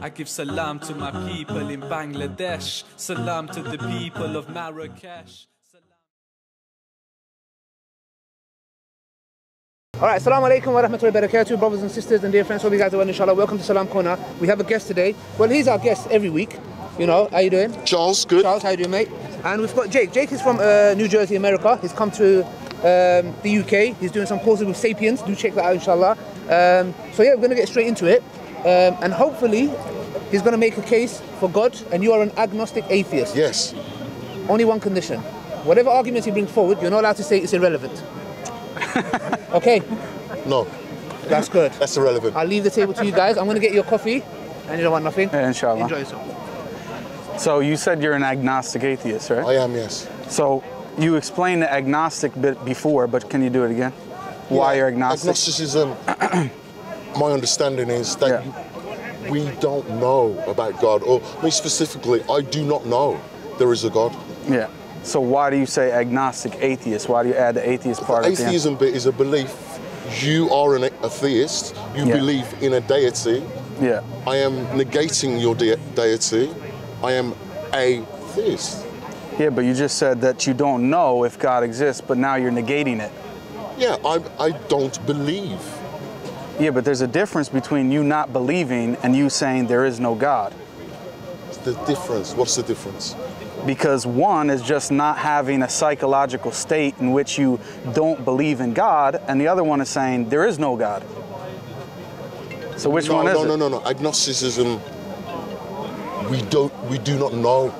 I give salam to my people in Bangladesh. Salam to the people of Marrakesh. Alright, assalamu alaikum wa rahmatullahi wa barakatuh, brothers and sisters and dear friends, hope you guys are well, inshallah. Welcome to Salam Corner. We have a guest today. Well, he's our guest every week. You know, how you doing? Charles, good. Charles, how you doing, mate? And we've got Jake. Jake is from New Jersey, America. He's come to the UK. He's doing some courses with Sapiens. Do check that out, inshallah. So yeah, we're going to get straight into it. And hopefully, he's going to make a case for God, and you are an agnostic atheist. Yes. Only one condition. Whatever arguments he brings forward, you're not allowed to say it's irrelevant. Okay? No. That's good. That's irrelevant. I'll leave the table to you guys. I'm going to get you a coffee, and you don't want nothing. Yeah, inshallah. Enjoy yourself. So you said you're an agnostic atheist, right? I am, yes. So you explained the agnostic bit before, but can you do it again? Why you're agnostic? Agnosticism, my understanding is that we don't know about God, or me specifically, I do not know there is a God. Yeah. So why do you say agnostic atheist? Why do you add the atheist part The at the end? atheism bit is a belief. You are an atheist. You believe in a deity. Yeah. I am negating your deity. I am a theist. Yeah, but you just said that you don't know if God exists, but now you're negating it. Yeah, I don't believe. Yeah, but there's a difference between you not believing and you saying there is no God. The difference, what's the difference? Because one is just not having a psychological state in which you don't believe in God, and the other one is saying there is no God. So which one is it? No. Agnosticism, we do not know.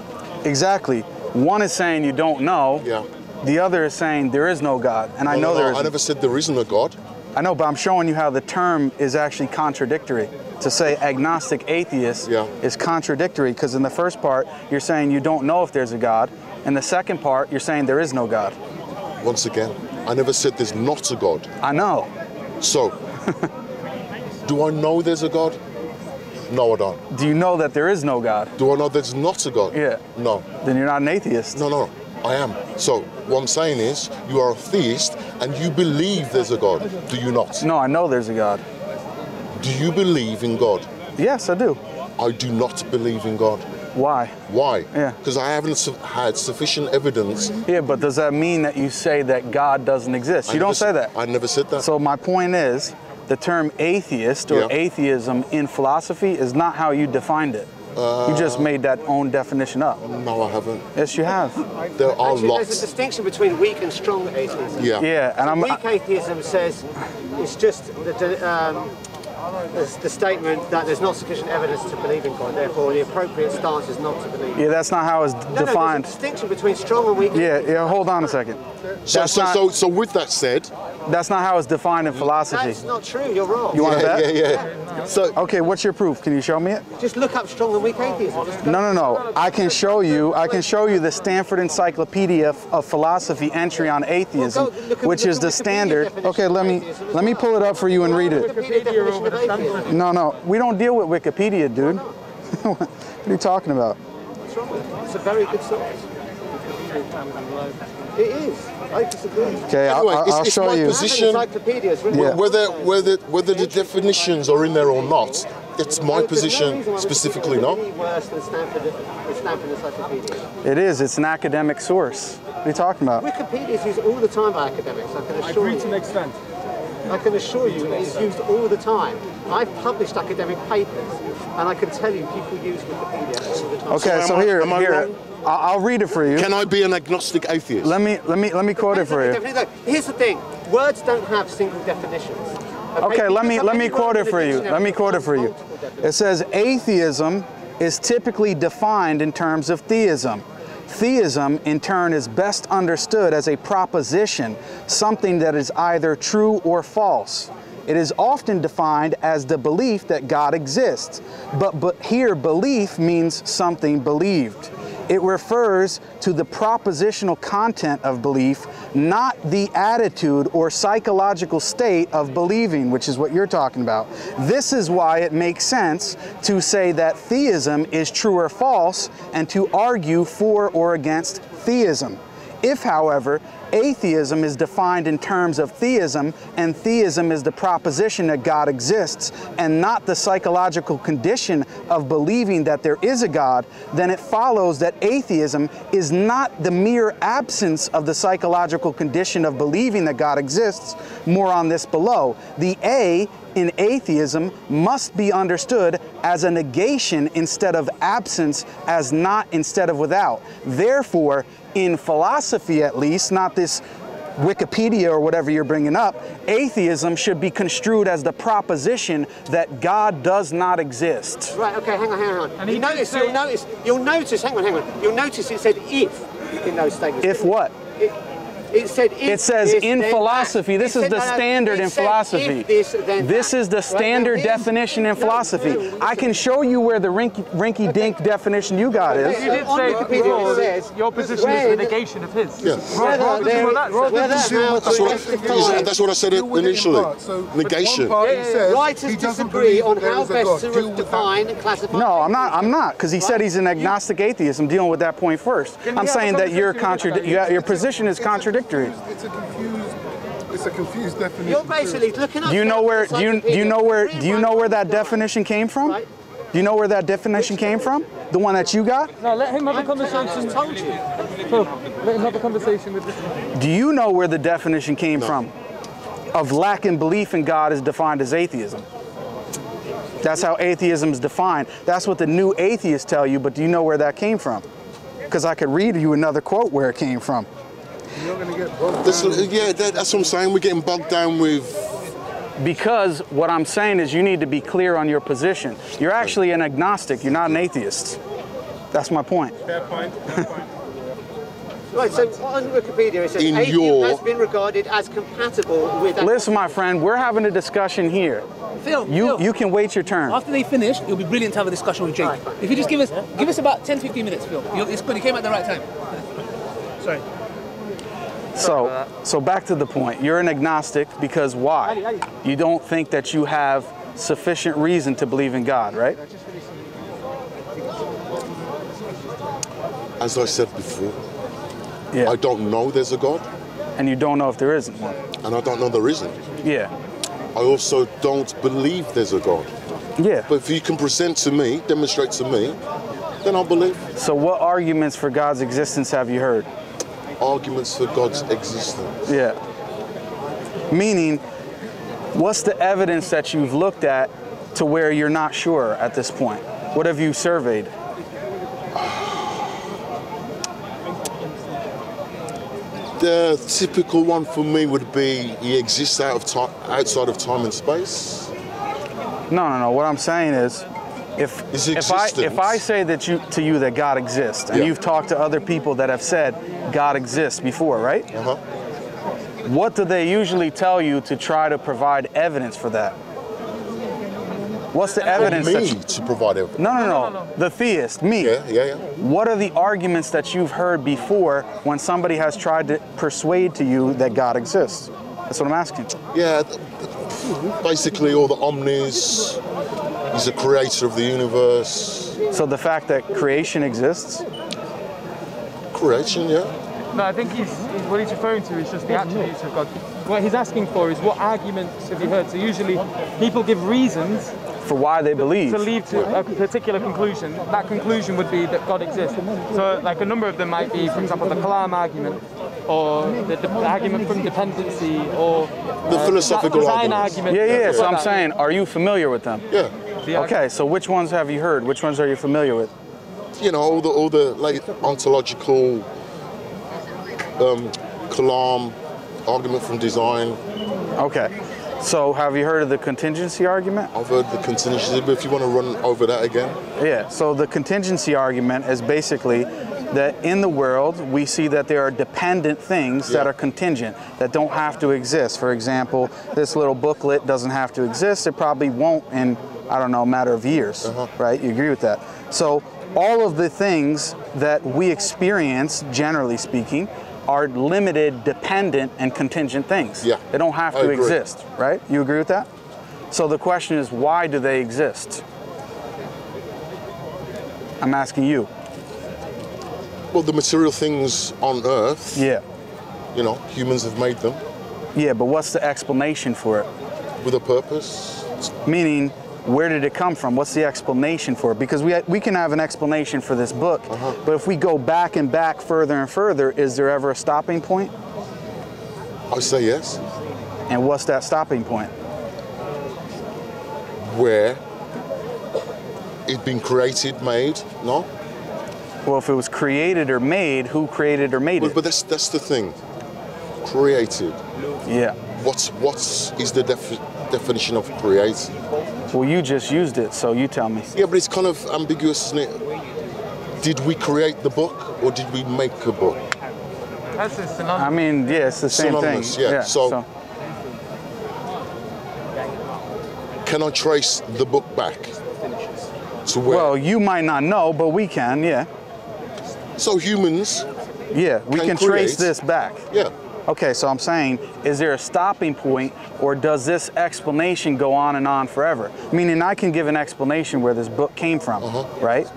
Exactly. One is saying you don't know. Yeah. The other is saying there is no God, and I know there is. I never said there isn't a God. I know, but I'm showing you how the term is actually contradictory. To say agnostic atheist is contradictory, because in the first part, you're saying you don't know if there's a God. In the second part, you're saying there is no God. Once again, I never said there's not a God. I know. So, do I know there's a God? No, I don't. Do you know that there is no God? Do I know there's not a God? Yeah. No. Then you're not an atheist. No, I am. So, what I'm saying is, you are a theist and you believe there's a God. Do you not? No, I know there's a God. Do you believe in God? Yes, I do. I do not believe in God. Why? Why? Yeah. Because I haven't had sufficient evidence. Yeah, but does that mean that you say that God doesn't exist? You don't say that. I never said that. So my point is, the term atheist or atheism in philosophy is not how you defined it. You just made that own definition up. No, I haven't. Yes, you have. There are lots. There's a distinction between weak and strong atheism. Yeah. Yeah, and weak atheism says it's just the statement that there's not sufficient evidence to believe in God, therefore the appropriate stance is not to believe. Yeah, that's not how it's defined. There's a distinction between strong and weak. Yeah, hold on a second. So with that said, that's not how it's defined in philosophy. That's not true, you're wrong. You want to bet? Yeah. So, okay, what's your proof? Can you show me it? Just look up strong and weak atheism. No. I can show you the Stanford Encyclopedia of Philosophy entry on atheism, which is the standard. Okay, let me pull it up for you and read it. No, we don't deal with Wikipedia, dude. What are you talking about? What's wrong with it? It's a very good source. It is. I disagree. Okay, anyway, I'll show you. Position, whether the definitions are in there or not, it's my position specifically, no? Worse than Stanford Encyclopedia. It is. It's an academic source. What are you talking about? Wikipedia is used all the time by academics. I can assure you. To an extent. I can assure you it is used all the time. I've published academic papers, and I can tell you people use Wikipedia all the time. Okay, so here, I'll read it for you. Can I be an agnostic atheist? Let me quote it for you. Here's the thing: words don't have single definitions. Okay, let me quote it for you. Let me quote it for you. It says atheism is typically defined in terms of theism. Theism, in turn, is best understood as a proposition, something that is either true or false. It is often defined as the belief that God exists, but here belief means something believed. It refers to the propositional content of belief, not the attitude or psychological state of believing, which is what you're talking about. This is why it makes sense to say that theism is true or false and to argue for or against theism. If, however, Atheism is defined in terms of theism, and theism is the proposition that God exists and not the psychological condition of believing that there is a God, then it follows that atheism is not the mere absence of the psychological condition of believing that God exists. More on this below. The A in atheism must be understood as a negation instead of absence, as not instead of without. Therefore, in philosophy at least, not this Wikipedia or whatever you're bringing up, atheism should be construed as the proposition that God does not exist. Right, okay, hang on. And you'll notice, hang on. You'll notice it said if in those statements. If what? It said if it says this, in philosophy. This is the standard in philosophy. This is the standard definition in philosophy. I can show you where the rinky-dink definition you got is. You did say before your position is the negation of his. Yeah. That's what I said initially. Negation. Writers disagree on how best to define and classify. No, I'm not, because he said he's an agnostic atheist. I'm dealing with that point first. I'm saying that your position is contradictory. It's a confused definition. You're basically looking up. Do you know where that definition came from? Right. Do you know where that definition came from? The one that you got? No, let him have a conversation. I told you. Let him have a conversation with this. Do you know where the definition came from? Of lacking belief in God is defined as atheism. That's how atheism is defined. That's what the new atheists tell you, but do you know where that came from? Because I could read you another quote where it came from. You're going to get bogged down. That's what I'm saying. We're getting bogged down with... Because what I'm saying is you need to be clear on your position. You're actually an agnostic. You're not an atheist. That's my point. Fair point. Right, so on Wikipedia it says atheism has been regarded as compatible with... Listen, my friend, we're having a discussion here. Phil, you can wait your turn. After they finish, it'll be brilliant to have a discussion with Jake. Right. If you just give us about 10-15 minutes, Phil. It's good, you came at the right time. Sorry. So back to the point. You're an agnostic because why? You don't think that you have sufficient reason to believe in God, right? As I said before, Yeah. I don't know there's a God. And you don't know if there isn't one. And I don't know there isn't. Yeah. I also don't believe there's a God. Yeah. But if you can present to me, demonstrate to me, then I'll believe. So what arguments for God's existence have you heard? Arguments for God's existence. Yeah. Meaning, what's the evidence that you've looked at to where you're not sure at this point? What have you surveyed? The typical one for me would be he exists outside of time and space. No. What I'm saying is, if I say that to you that God exists, and you've talked to other people that have said God exists before, right? Uh-huh. What do they usually tell you to try to provide evidence for that? What's the evidence to provide evidence? No. The theist, me. Yeah. What are the arguments that you've heard before when somebody has tried to persuade to you that God exists? That's what I'm asking. Yeah, basically all the omnis. He's the creator of the universe. So the fact that creation exists? Creation, yeah. No, I think what he's referring to is just the attributes of God. What he's asking for is what arguments have you heard? So usually people give reasons for why they believe. To lead to a particular conclusion. That conclusion would be that God exists. So like a number of them might be, for example, the Kalam argument, or the argument from dependency, or the philosophical design argument. Yeah. So I'm saying, are you familiar with them? Yeah. Okay, so which ones have you heard? Which ones are you familiar with? You know, all the like ontological Kalam argument from design. Okay. So have you heard of the contingency argument? I've heard the contingency, but if you want to run over that again. Yeah, so the contingency argument is basically that in the world we see that there are dependent things that are contingent, that don't have to exist. For example, this little booklet doesn't have to exist. It probably won't in, I don't know, a matter of years, right? You agree with that? So all of the things that we experience, generally speaking, are limited, dependent, and contingent things. Yeah. They don't have to exist, right? You agree with that? So the question is, why do they exist? I'm asking you. Well, the material things on Earth You know, humans have made them Yeah, but what's the explanation for it? with a purpose. Meaning, where did it come from? What's the explanation for it? Because we can have an explanation for this book, but if we go back and back further and further, is there ever a stopping point? I say yes. And what's that stopping point? Where it's been created, made, no? Well, if it was created or made, who created or made it? But that's the thing. Created. Yeah. What is the definition of create? Well, you just used it, so you tell me. Yeah, but it's kind of ambiguous, isn't it? Did we create the book or did we make a book? That's a synonymous. I mean, yeah, it's the same thing. Synonymous, yeah. So, can I trace the book back to where? Well, you might not know, but we can, yeah. So humans, Yeah, we can trace create. this back. yeah. Okay, so I'm saying, is there a stopping point, or does this explanation go on and on forever? Meaning I can give an explanation where this book came from, right?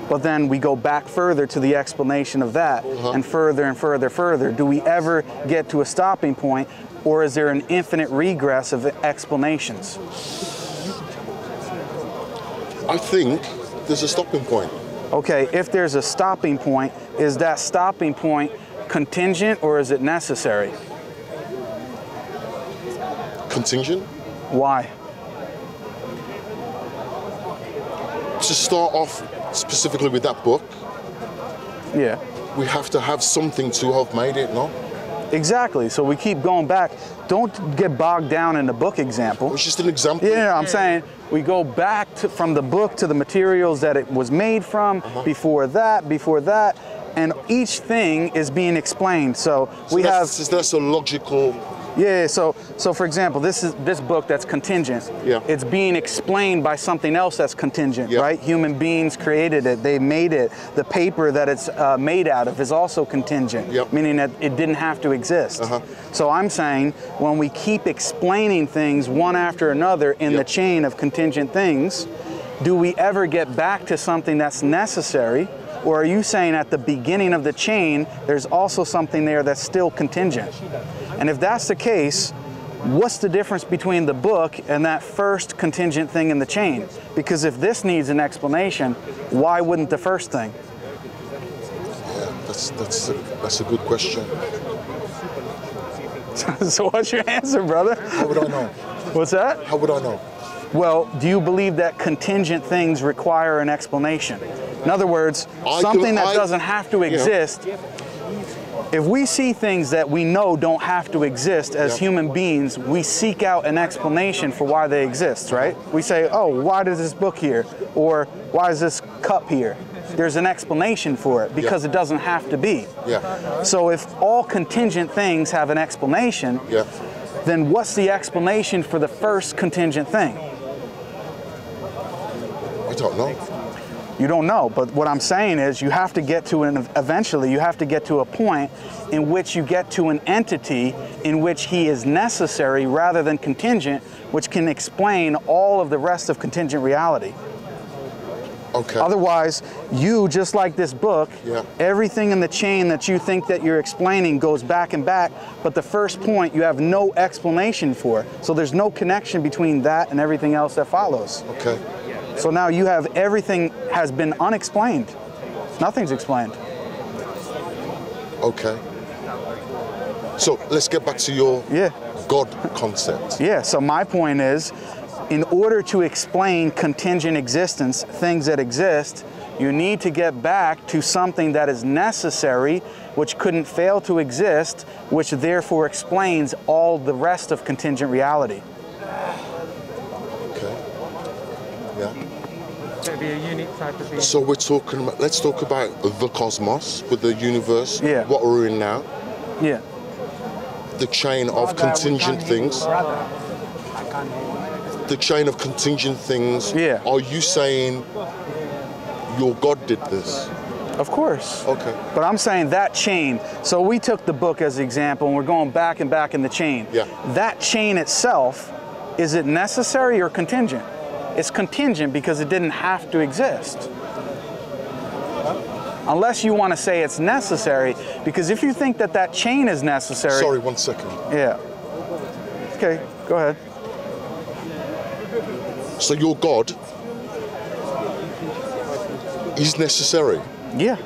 But then we go back further to the explanation of that, and further and further, further. Do we ever get to a stopping point, or is there an infinite regress of explanations? I think there's a stopping point. Okay, if there's a stopping point, is that stopping point contingent or is it necessary? Contingent. Why? To start off specifically with that book, Yeah. we have to have something to have made it, no? Exactly. So we keep going back. Don't get bogged down in the book example. It's just an example. Yeah, I'm saying we go back from the book to the materials that it was made from, before that, and each thing is being explained. So we have. That's a logical. Yeah, so for example, this book that's contingent. Yeah. It's being explained by something else that's contingent, Yeah. right? Human beings created it, they made it. The paper that it's made out of is also contingent, Yep. meaning that it didn't have to exist. So I'm saying when we keep explaining things one after another in the Yep. chain of contingent things, do we ever get back to something that's necessary? Or are you saying at the beginning of the chain, there's also something there that's still contingent? And if that's the case, what's the difference between the book and that first contingent thing in the chain? Because if this needs an explanation, why wouldn't the first thing? Yeah, that's a good question. So what's your answer, brother? How would I know? What's that? How would I know? Well, do you believe that contingent things require an explanation? In other words, something that doesn't have to exist. If we see things that we know don't have to exist as human beings, we seek out an explanation for why they exist, right? We say, oh, why does this book here? Or why is this cup here? There's an explanation for it because it doesn't have to be. Yeah. So if all contingent things have an explanation, then what's the explanation for the first contingent thing? I don't know. You don't know, but what I'm saying is you have to get to eventually you have to get to a point in which you get to an entity in which he is necessary rather than contingent, which can explain all of the rest of contingent reality. Okay. Otherwise, you, just like this book, everything in the chain that you think that you're explaining goes back and back, but the first point you have no explanation for. So there's no connection between that and everything else that follows. Okay. So now you have everything has been unexplained. Nothing's explained. Okay. So let's get back to your God concept. Yeah, so my point is, in order to explain contingent existence, things that exist, you need to get back to something that is necessary, which couldn't fail to exist, which therefore explains all the rest of contingent reality. Okay. Yeah. It's going to be a unique type of being. So we're talking about, let's talk about the cosmos with the universe, what we're in now. Yeah. The chain of contingent things. The chain of contingent things. Yeah. Are you saying your God did this? Of course. Okay. But I'm saying that chain, so we took the book as an example and we're going back and back in the chain. Yeah. That chain itself, is it necessary or contingent? It's contingent because it didn't have to exist. unless you want to say it's necessary, because if you think that that chain is necessary... Sorry, 1 second. Yeah. Okay, go ahead. So your God is necessary? Yeah.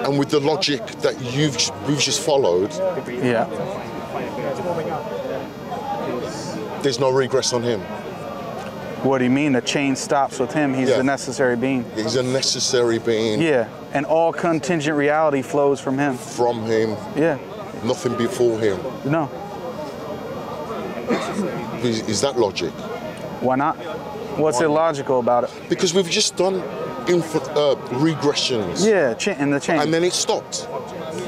And with the logic that we've just followed, Yeah. there's no regress on him. What do you mean? The chain stops with him. He's Yeah. the necessary being. He's a necessary being. Yeah. And all contingent reality flows from him. From him, Yeah. nothing before him. No. Is that logic? Why not? What's illogical about it? Because we've just done regressions. Yeah, in the chain. And then it stopped.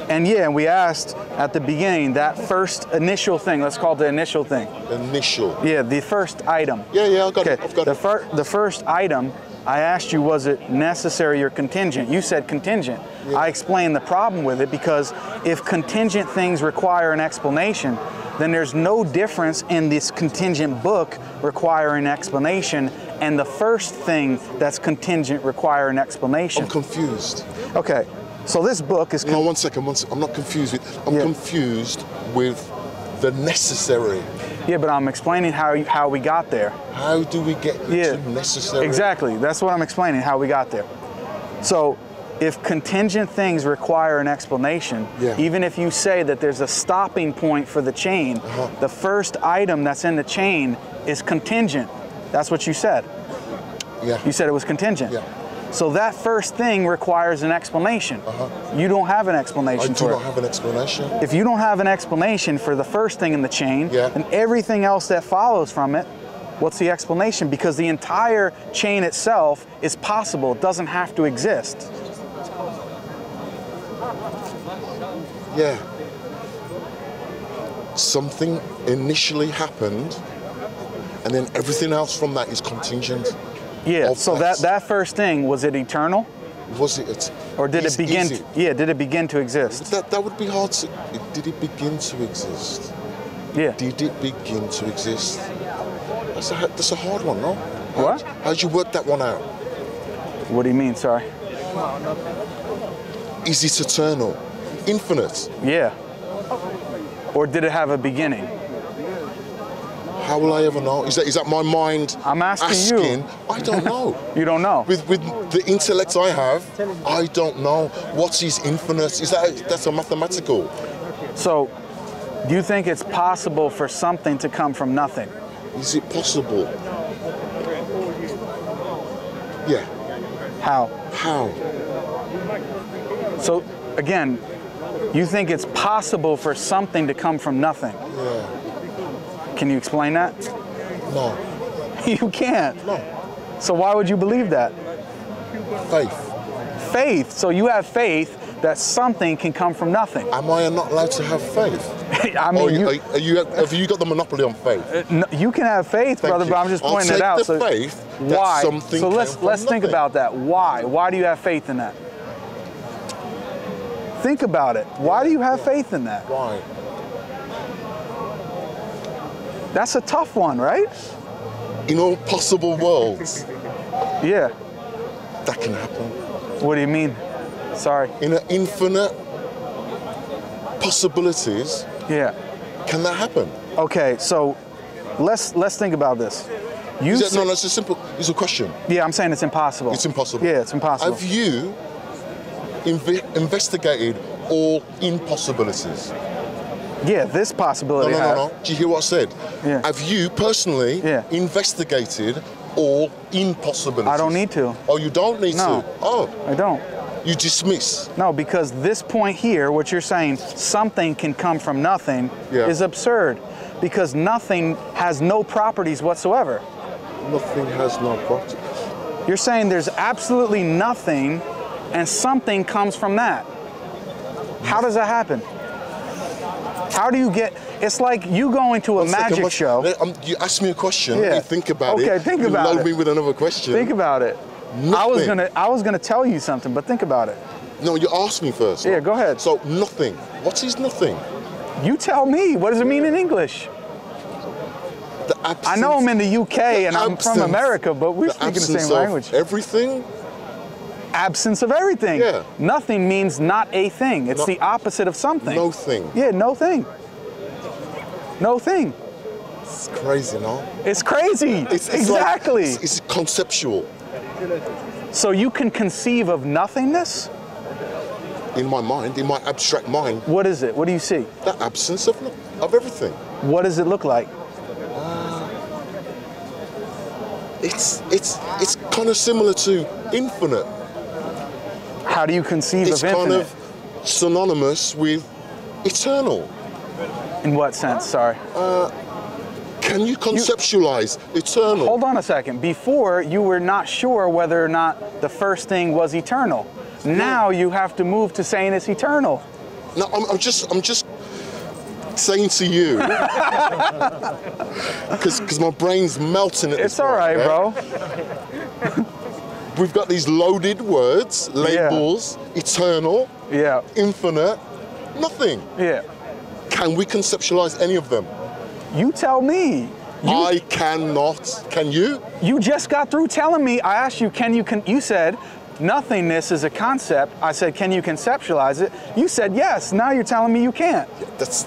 And yeah, we asked at the beginning, that first initial thing, let's call it the initial thing. Initial. Yeah, the first item. Yeah, I got it. I've got it. The first item, I asked you, was it necessary or contingent? You said contingent. Yeah. I explained the problem with it because if contingent things require an explanation, then there's no difference in this contingent book requiring explanation and the first thing that's contingent require an explanation. I'm confused. Okay, so this book is... No, 1 second. I'm not confused. I'm confused with the necessary. Yeah, but I'm explaining how we got there. How do we get to necessary? Exactly, that's what I'm explaining, how we got there. So, if contingent things require an explanation, even if you say that there's a stopping point for the chain, the first item that's in the chain is contingent. That's what you said. Yeah. You said it was contingent. Yeah. So that first thing requires an explanation. You don't have an explanation for it. I do not have an explanation. If you don't have an explanation for the first thing in the chain, and everything else that follows from it, what's the explanation? Because the entire chain itself is possible. It doesn't have to exist. Yeah. Something initially happened, and then everything else from that is contingent. Yeah, so that first thing, was it eternal? Was it? Or did it begin? Did it begin to exist? That would be hard to... Did it begin to exist? Yeah. Did it begin to exist? That's a hard one, no? What? How'd you work that one out? What do you mean, sorry? Is it eternal? Infinite? Yeah. Or did it have a beginning? How will I ever know? Is that my mind I'm asking you. I don't know. You don't know? With the intellect I have, I don't know. What is infinite? That's a mathematical. So, do you think it's possible for something to come from nothing? Is it possible? Yeah. How? How? So, again, you think it's possible for something to come from nothing? Yeah. Can you explain that? No. You can't? No. So why would you believe that? Faith. Faith. So you have faith that something can come from nothing. Am I not allowed to have faith? I mean, have you got the monopoly on faith? No, you can have faith, brother, but I'm just pointing it out. So faith that why? Something so let's think about that. Why? Why do you have faith in that? Think about it. Why do you have faith in that? Why? That's a tough one, right? In all possible worlds. Yeah. That can happen. What do you mean? Sorry. In an infinite possibilities. Yeah. Can that happen? Okay, so let's think about this. No, it's a simple. It's a question. Yeah, I'm saying it's impossible. It's impossible. Yeah, it's impossible. Have you investigated all impossibilities? Yeah, this possibility. No. Do you hear what I said? Yeah. Have you personally investigated all impossibilities? I don't need to. Oh, you don't need to? Oh. I don't. You dismiss? No, because this point here, what you're saying, something can come from nothing, is absurd. Because nothing has no properties whatsoever. Nothing has no properties. You're saying there's absolutely nothing and something comes from that. How does that happen? How do you get... It's like you going to a magic show. You ask me a question, you think about it. Okay, think about it. You load me with another question. Think about it. Nothing. I was gonna tell you something, but think about it. No, you asked me first. Yeah, go ahead. So, nothing. What is nothing? You tell me. What does it mean in English? I know I'm in the UK and I'm from America, but we're speaking the same language. Everything? Absence of everything. Yeah. Nothing means not a thing. It's the opposite of something. No thing. Yeah, no thing. No thing. It's crazy, no? It's crazy. It's exactly. Like, it's conceptual. So you can conceive of nothingness? In my mind, in my abstract mind. What is it? What do you see? The absence of everything. What does it look like? It's kind of similar to infinite. How do you conceive of infinite? It's kind of synonymous with eternal. In what sense? Sorry. Can you conceptualize eternal? Hold on a second. Before, you were not sure whether or not the first thing was eternal. Now you have to move to saying it's eternal. No, I'm just saying to you, because my brain's melting at this It's all right, bro. We've got these loaded words, labels, eternal, infinite, nothing. Yeah. Can we conceptualize any of them? You tell me. I cannot. Can you? You just got through telling me. I asked you, you said, nothingness is a concept. I said, can you conceptualize it? You said yes. Now you're telling me you can't. That's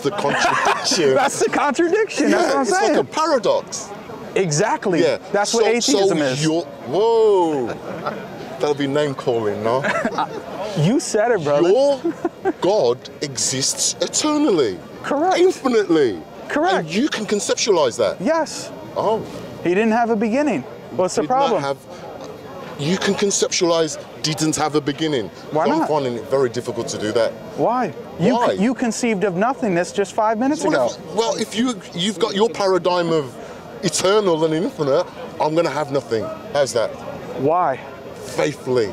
the contradiction. That's the contradiction. That's what I'm saying. It's like a paradox. Exactly. Yeah. That's what atheism is. Whoa. That'll be name calling, no? You said it, brother. Your God exists eternally. Correct. Infinitely. Correct. And you can conceptualize that. Yes. Oh. He didn't have a beginning. What's the problem? You can conceptualize didn't have a beginning. Why not? I'm finding it very difficult to do that. Why? Why? You conceived of nothingness just 5 minutes ago. Well, if you've got your paradigm of eternal and infinite, I'm going to have nothing. How's that? Why? Faithfully.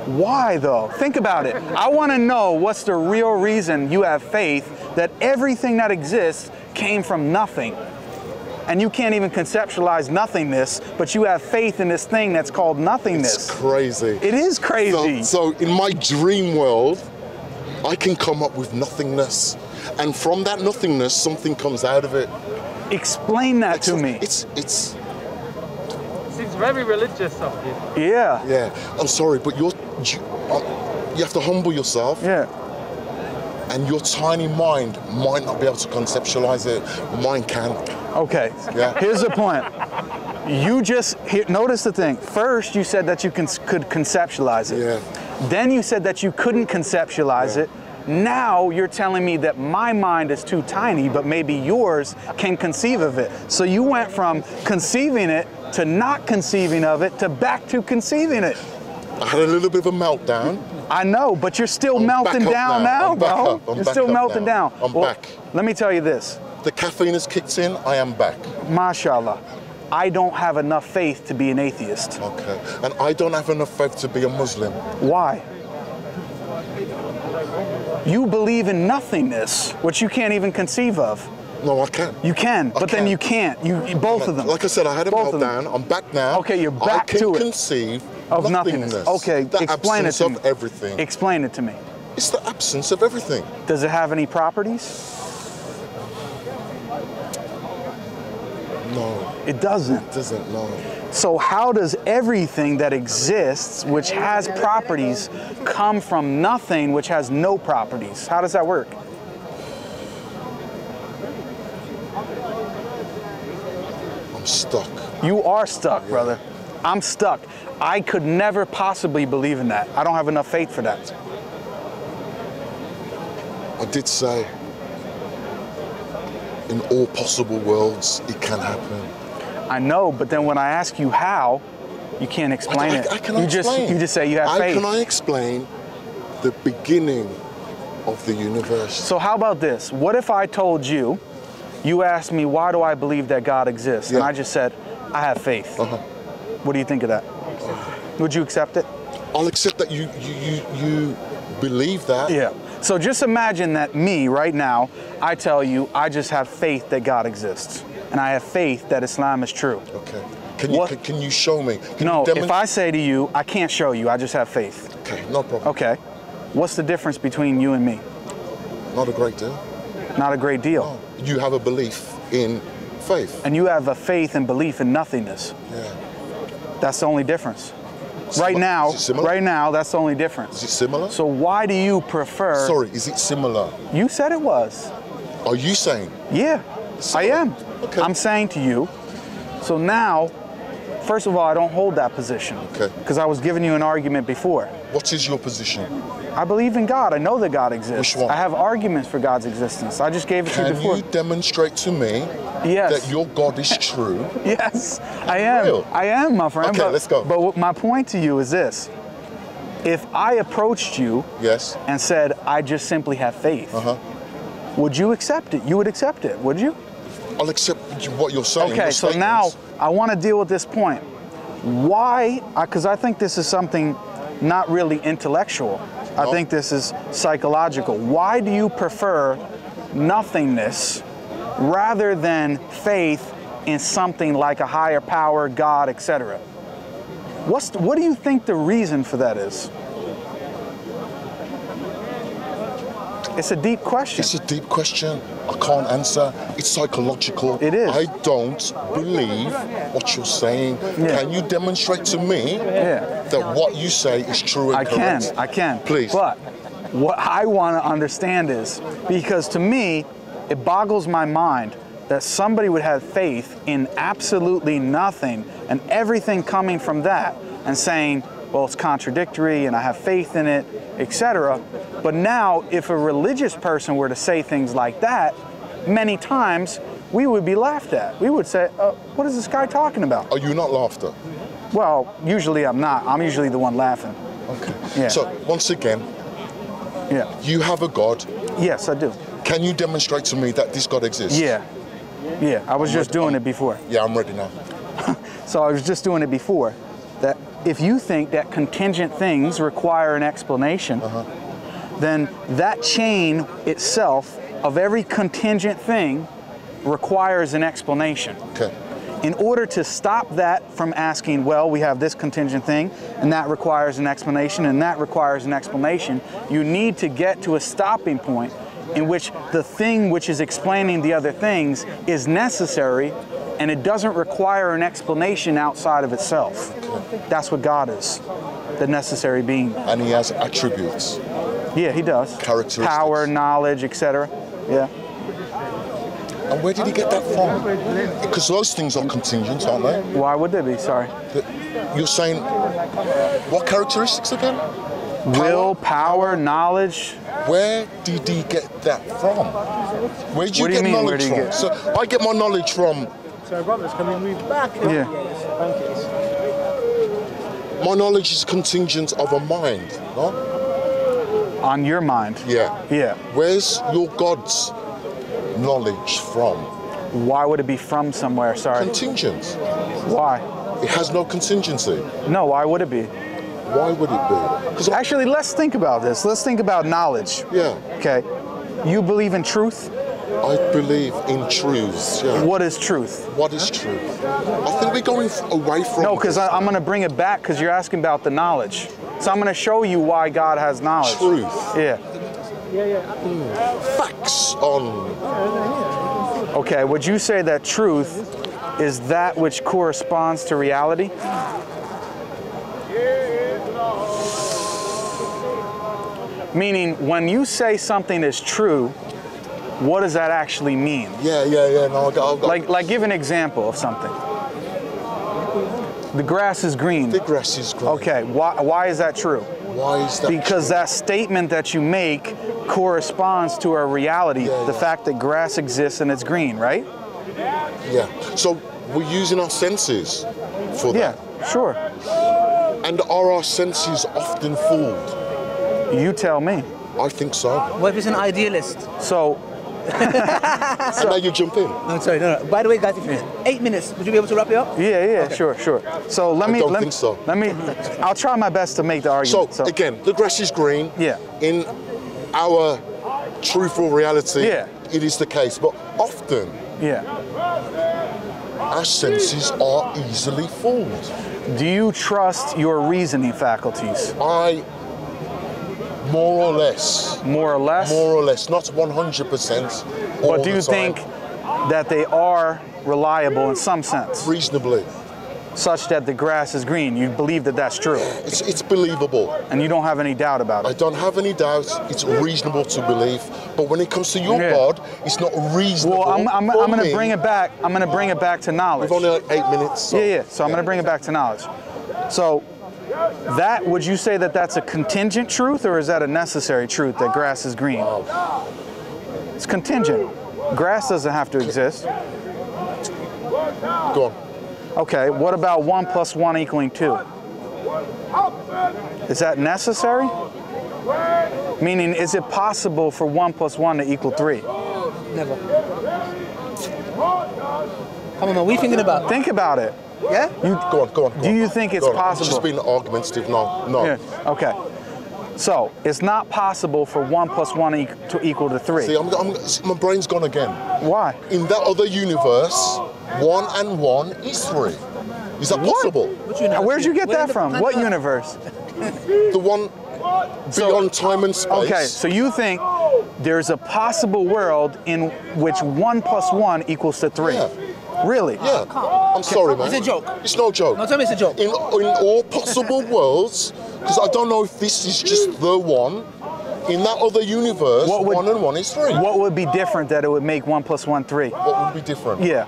Why though? Think about it. I want to know what's the real reason you have faith that everything that exists came from nothing. And you can't even conceptualize nothingness, but you have faith in this thing that's called nothingness. It's crazy. It is crazy. So in my dream world, I can come up with nothingness. And from that nothingness, something comes out of it. Explain that to me. It seems very religious of you. Yeah. Yeah. I'm sorry, but you have to humble yourself. Yeah. And your tiny mind might not be able to conceptualize it. Mine can. Okay. Yeah. Here's the point. You notice the thing. First, you said that you could conceptualize it. Yeah. Then you said that you couldn't conceptualize it. Now you're telling me that my mind is too tiny, but maybe yours can conceive of it. So you went from conceiving it to not conceiving of it to back to conceiving it. I had a little bit of a meltdown. I know, but you're still melting down now, bro. You're still melting down. I'm back. Let me tell you this. The caffeine has kicked in, I am back. Mashallah. I don't have enough faith to be an atheist. Okay. And I don't have enough faith to be a Muslim. Why? You believe in nothingness, which you can't even conceive of. No, I can. You can, but then you can't. You both of them. Like I said, I had a meltdown. I'm back now. Okay, you're back to it. I can conceive of nothingness. Okay, explain it to me. The absence of everything. Explain it to me. It's the absence of everything. Does it have any properties? No. It doesn't. It doesn't, no. So how does everything that exists, which has properties, come from nothing which has no properties? How does that work? I'm stuck. You are stuck, brother. I'm stuck. I could never possibly believe in that. I don't have enough faith for that. I did say, in all possible worlds, it can happen. I know, but then when I ask you how, you can't explain it. I cannot explain. You just say you have faith. How can I explain the beginning of the universe? So how about this? What if I told you, you asked me, why do I believe that God exists? And I just said, I have faith. What do you think of that? Would you accept it? I'll accept that you believe that. Yeah. So just imagine that me, right now, I tell you, I just have faith that God exists. And I have faith that Islam is true. Okay. Can you show me? No, if I say to you, I can't show you, I just have faith. Okay, no problem. Okay. What's the difference between you and me? Not a great deal. Not a great deal. No. You have a belief in faith. And you have a faith and belief in nothingness. Yeah. That's the only difference. Right Is it similar? now, that's the only difference. Is it similar? So why do you prefer? Sorry, is it similar? You said it was. Are you saying? Yeah, I am. Okay. I'm saying to you. So now, first of all, I don't hold that position. Okay. Because I was giving you an argument before. What is your position? I believe in God. I know that God exists. Which one? I have arguments for God's existence. I just gave it to you before. Can you demonstrate to me Yes. that your God is true? Yes, I am. Real? I am, my friend. Okay, let's go. But my point to you is this. If I approached you Yes. and said, I just simply have faith, would you accept it? You would accept it, would you? I'll accept what you're saying. Okay, your so now statements. I want to deal with this point. Why? Because I think this is something not really intellectual. I think this is psychological. Why do you prefer nothingness rather than faith in something like a higher power, God, etc.? What do you think the reason for that is? It's a deep question. It's a deep question. I can't answer. It's psychological. It is. I don't believe what you're saying. Yeah. Can you demonstrate to me that what you say is true and correct? I can. Please. But what I want to understand is, because to me, it boggles my mind that somebody would have faith in absolutely nothing and everything coming from that and saying, well, it's contradictory and I have faith in it, etc. But now, if a religious person were to say things like that, many times we would be laughed at. We would say, what is this guy talking about? Are you not laughter? Well, usually I'm not. I'm usually the one laughing. Okay. Yeah. So, once again, you have a God. Yes, I do. Can you demonstrate to me that this God exists? Yeah. Yeah, I was just doing it before. Yeah, I'm ready now. So I was just doing it before. That if you think that contingent things require an explanation, then that chain itself of every contingent thing requires an explanation. Okay. In order to stop that from asking, well, we have this contingent thing, and that requires an explanation, and that requires an explanation, you need to get to a stopping point in which the thing which is explaining the other things is necessary, and it doesn't require an explanation outside of itself. That's what God is, the necessary being. And he has attributes. Yeah, he does. Characteristics. Power, knowledge, etc. Yeah. And where did he get that from? Because those things are contingent, aren't they? Why would they be? Sorry. You're saying, what characteristics again? Will, power, knowledge. Where did he get that from? Where did you What do you get mean, where knowledge did he from? get- So I get my knowledge from, So brothers, can we move back? Yeah. my knowledge is contingent of a mind, no? On your mind. Yeah. Yeah. Where's your God's knowledge from? Why would it be from somewhere? Sorry. Contingent. Why? It has no contingency. No, why would it be? Why would it be? 'Cause Actually, let's think about this. Let's think about knowledge. yeah, Okay. You believe in truth? I believe in truths. Yeah. What is truth? What is truth? I think we're going away from. No, because I'm going to bring it back because you're asking about the knowledge. So I'm going to show you why God has knowledge. truth. Yeah. Facts on. Okay, would you say that truth is that which corresponds to reality? Meaning, when you say something is true, what does that actually mean? Yeah. No, I got. Like give an example of something. The grass is green. The grass is green. Okay, why is that true? Why is that? Because true? that statement that you make corresponds to a reality, the fact that grass exists and it's green, right? Yeah. So we're using our senses for Yeah, that. sure. And are our senses often fooled? You tell me. I think so. What if it's an idealist? So, And now you jump in. I'm sorry, no. By the way, guys, if you 8 minutes, would you be able to wrap it up? yeah, sure. So let me, don't think so. I'll try my best to make the argument. So again, the grass is green. Yeah. In our truthful reality, Yeah. it is the case. But often, Yeah. our senses are easily fooled. Do you trust your reasoning faculties? More or less. More or less? More or less, not 100%. all But do the you time. think that they are reliable in some sense, Reasonably. such that the grass is green. You believe that that's true, It's believable. and you don't have any doubt about I it. don't have any doubts. It's reasonable to believe. But when it comes to your Yeah. God, it's not reasonable. Well, I'm for going to me. bring it back. I'm going to bring it back to knowledge. We've only like 8 minutes. So. Yeah. So I'm going to bring it back to knowledge. So that, would you say that that's a contingent truth, or is that a necessary truth that grass is green? It's contingent. Grass doesn't have to exist. Go on. Okay, what about 1 + 1 = 2? Is that necessary? Meaning, is it possible for 1 + 1 to equal 3? Never. Come on, man. What are you thinking about? Think about it. Yeah? Go on. Go on. Do you think it's Go on. possible? It's just being argumentative. No. Yeah. Okay. So it's not possible for 1 + 1 to equal to 3. See, my brain's gone again. Why? In that other universe, 1 and 1 is 3. Is that possible? Which universe? Where'd you get We're in that the from? planet What Earth. universe? The one beyond time and space. Okay, so you think there's a possible world in which 1 + 1 equals to 3? Yeah. Really? Yeah. I'm sorry, man. It's a joke. It's no joke. No, tell me it's a joke. In all possible worlds, because I don't know if this is just the one. In that other universe, What would- 1 and 1 is 3. What would be different that it would make 1 + 1 3? What would be different? Yeah.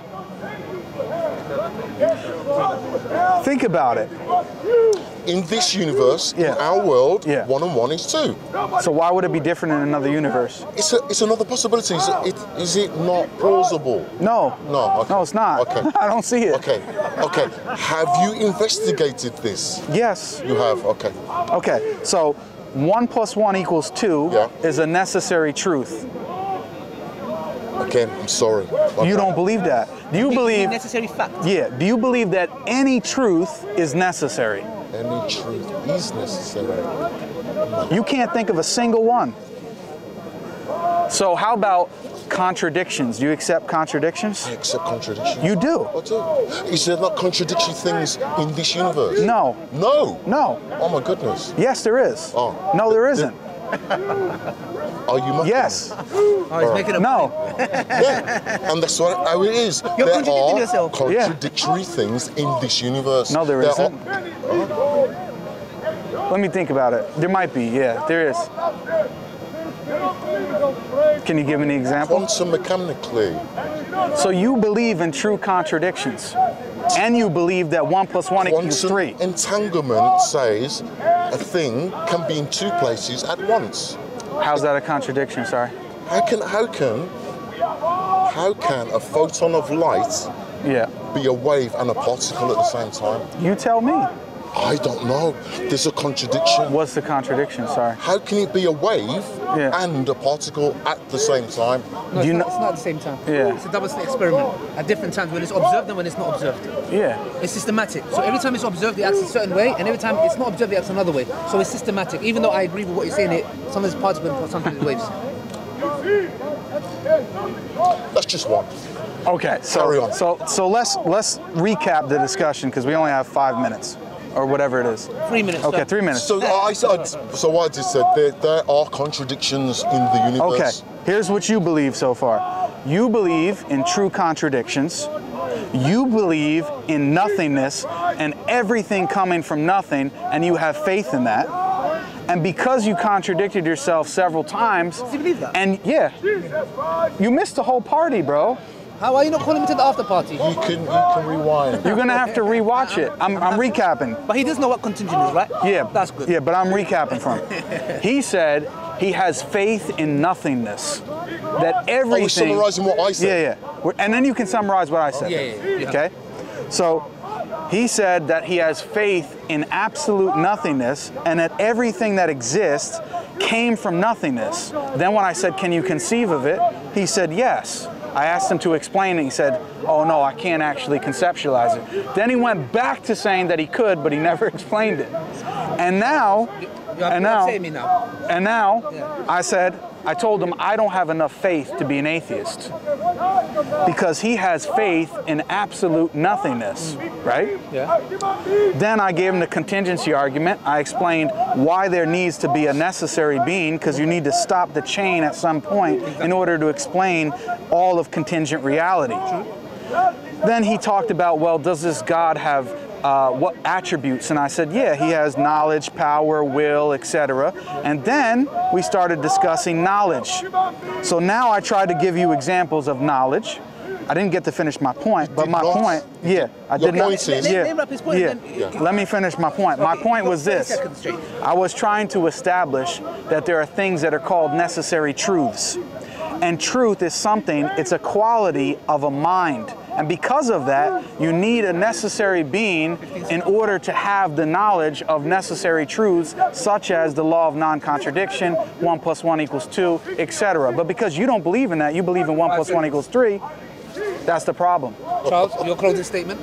Think about it. In this universe, in Yeah. our world, Yeah. 1 and 1 is 2. So why would it be different in another universe? It's another possibility. Is it not plausible? No. No. Okay. No, it's not. Okay. I don't see it. Okay. Have you investigated this? Yes. You have. Okay. Okay. So 1 + 1 = 2 Yeah. is a necessary truth. Again, I'm sorry. Okay. You don't believe that. Do you believe? Necessary fact. Yeah. Do you believe that any truth is necessary? Any truth is necessary. You can't think of a single one. So how about contradictions? Do you accept contradictions? I accept contradiction. You do? I do. Is there not contradictory things in this universe? No. No. No. Oh my goodness. Yes, there is. Oh. No, there isn't. Are you mocking Yes. Oh, he's making a No. me? Yeah. And that's how it is. You're there contradicting are yourself. contradictory things in this universe. No, there isn't. Are, Let me think about it. There might be. Yeah, there is. Can you give me an example? quantum mechanically. So you believe in true contradictions, and you believe that 1 + 1 = 3. Quantum entanglement says a thing can be in 2 places at once. How's that a contradiction? Sorry. How can a photon of light Yeah. be a wave and a particle at the same time? You tell me. I don't know. There's a contradiction. What's the contradiction? Sorry. How can it be a wave Yeah. and a particle at the same time? No, Do you it's, know- not, it's not at the same time. Yeah. It's a double-slit experiment at different times when it's observed and when it's not observed. Yeah. It's systematic. So every time it's observed, it acts a certain way, and every time it's not observed, it acts another way. So it's systematic. Even though I agree with what you're saying, sometimes it's particles, sometimes it's waves. That's just one. Okay. Carry on. So let's recap the discussion because we only have 5 minutes or whatever it is. 3 minutes. Okay, sir. 3 minutes. So what I just said, there are contradictions in the universe. Okay, here's what you believe so far. You believe in true contradictions. You believe in nothingness and everything coming from nothing, and you have faith in that. And because you contradicted yourself several times, Do you believe that? and yeah, you missed the whole party, bro. How are you not calling me to the after party? You can rewind. You're gonna have to rewatch it. I'm recapping. But he does know what contingent is, right? Yeah, That's good. Yeah, but I'm recapping from it. He said he has faith in nothingness. That everything. I was summarising what I said. Yeah. And then you can summarize what I said. Yeah. Okay? So he said that he has faith in absolute nothingness and that everything that exists came from nothingness. Then when I said, can you conceive of it? He said, yes. I asked him to explain it. He said, oh no, I can't actually conceptualize it. Then he went back to saying that he could, but he never explained it. And now, You're upsetting me now. and now, Yeah. I told him I don't have enough faith to be an atheist because he has faith in absolute nothingness, right? Yeah. Then I gave him the contingency argument. I explained why there needs to be a necessary being because you need to stop the chain at some point in order to explain all of contingent reality. Then he talked about, well, does this God have what attributes? And I said, yeah, he has knowledge, power, will, etc. And then we started discussing knowledge. So now I tried to give you examples of knowledge. I didn't get to finish my point, but my point, yeah, I did not. Let me finish my point. My point was this. I was trying to establish that there are things that are called necessary truths. And truth is something, it's a quality of a mind. And because of that, you need a necessary being in order to have the knowledge of necessary truths, such as the law of non-contradiction, 1 + 1 = 2, etc. But because you don't believe in that, you believe in 1 + 1 = 3, that's the problem. Charles, your closing statement?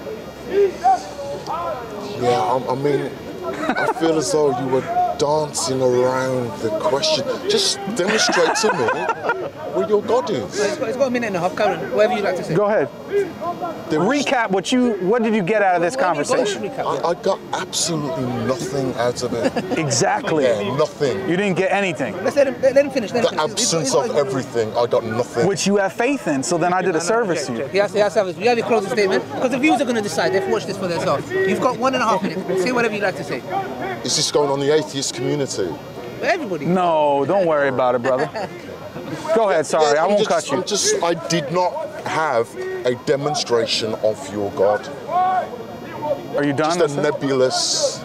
Yeah, I mean, I feel as though you were dancing around the question. Just demonstrate to me where your God is. It's got a minute and a half, Karen. Whatever you'd like to say. Go ahead. Recap what did you get out of this conversation? I got absolutely nothing out of it. Exactly. Yeah, nothing. You didn't get anything. Let's let him finish. The absence of everything, I got nothing. Which you have faith in, so then I did a service to you. He has to have it. You have your closing statement, because the viewers are going to decide. They've watched this for themselves. You've got 1.5 minutes. Say whatever you'd like to say. Is this going on the atheist community? Everybody. No, don't worry about it, brother. Go ahead, sorry, I won't cut you. I did not have a demonstration of your God. Are you done? Just a nebulous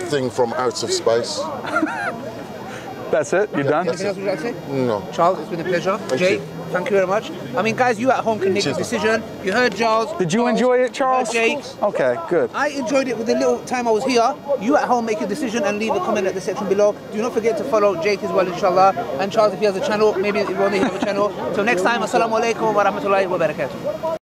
thing from out of space. That's it? You're done? Anything else you'd like to say? No. Charles, it's been a pleasure. Jake, thank you very much. I mean, guys, you at home can make a decision. You heard Charles. Did you enjoy it, Charles? Jake. Okay, good. I enjoyed it with the little time I was here. You at home make a decision and leave a comment at the section below. Do not forget to follow Jake as well, inshallah. And Charles, if he has a channel, maybe one day he'll have a channel. Till next time, assalamu alaikum wa rahmatullahi wa barakatuh.